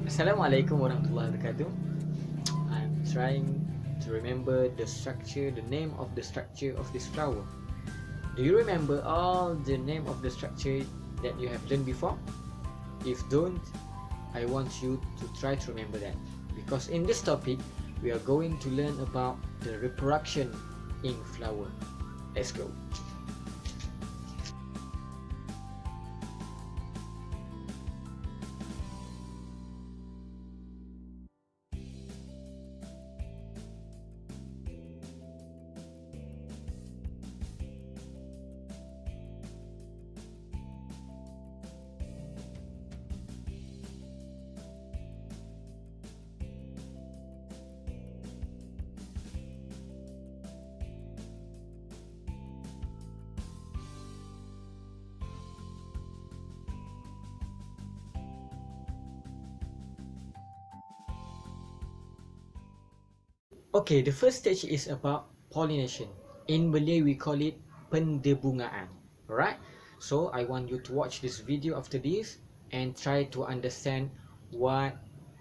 Assalamualaikum warahmatullahi wabarakatuh. I'm trying to remember the name of the structure of this flower. Do you remember all the name of the structure that you have learned before? If don't, I want you to try to remember that, because in this topic we are going to learn about the reproduction in flower. Let's go. Okay, the first stage is about pollination. In Malay, we call it pendebungaan. Alright? So I want you to watch this video after this and try to understand what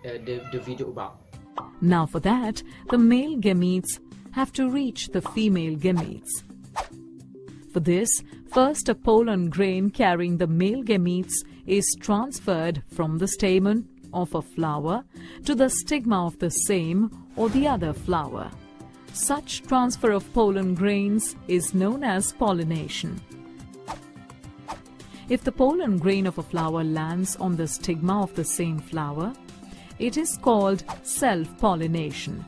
the video about. Now for that, the male gametes have to reach the female gametes. For this, first a pollen grain carrying the male gametes is transferred from the stamen of a flower to the stigma of the same or the other flower. Such transfer of pollen grains is known as pollination. If the pollen grain of a flower lands on the stigma of the same flower, it is called self-pollination.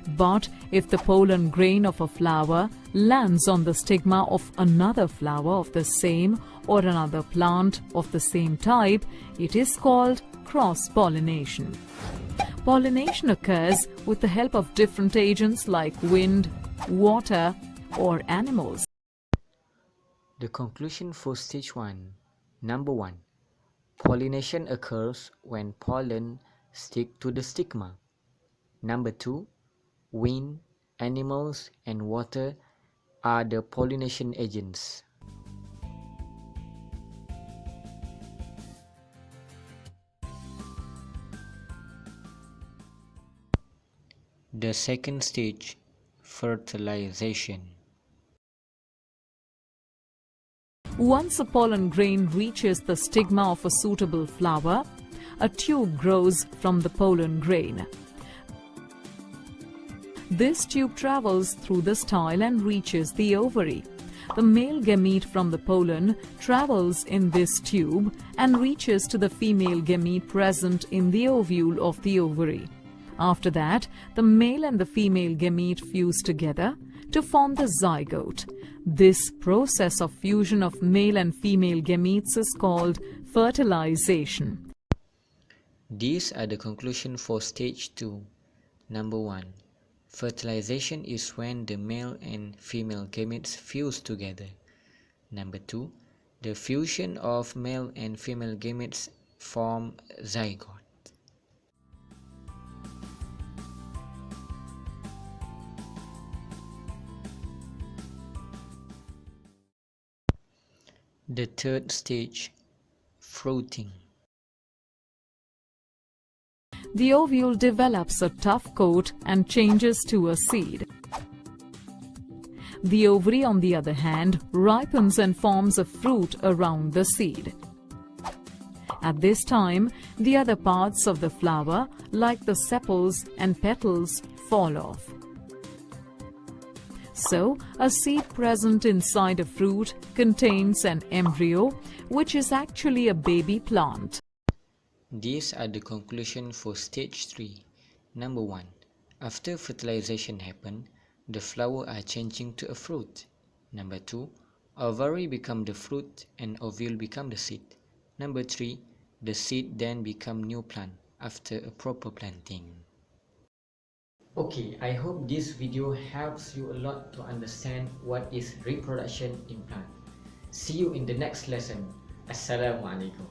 But if the pollen grain of a flower lands on the stigma of another flower of the same or another plant of the same type, it is called cross-pollination. Pollination occurs with the help of different agents like wind, water, or animals. The conclusion for stage 1. Number 1. Pollination occurs when pollen stick to the stigma. Number 2. Wind, animals, and water are the pollination agents. The second stage, fertilization. Once a pollen grain reaches the stigma of a suitable flower, a tube grows from the pollen grain. This tube travels through the style and reaches the ovary. The male gamete from the pollen travels in this tube and reaches to the female gamete present in the ovule of the ovary. After that, the male and the female gamete fuse together to form the zygote. This process of fusion of male and female gametes is called fertilization. These are the conclusion for stage 2. Number 1. Fertilization is when the male and female gametes fuse together. Number 2. The fusion of male and female gametes form zygote. The third stage, fruiting. The ovule develops a tough coat and changes to a seed. The ovary, on the other hand, ripens and forms a fruit around the seed. At this time, the other parts of the flower, like the sepals and petals, fall off. So, a seed present inside a fruit contains an embryo, which is actually a baby plant. These are the conclusion for stage 3. Number 1. After fertilization happen, the flower are changing to a fruit. Number 2. Ovary become the fruit and ovule become the seed. Number 3. The seed then become new plant after a proper planting. Okay, I hope this video helps you a lot to understand what is reproduction in plant. See you in the next lesson. Assalamualaikum.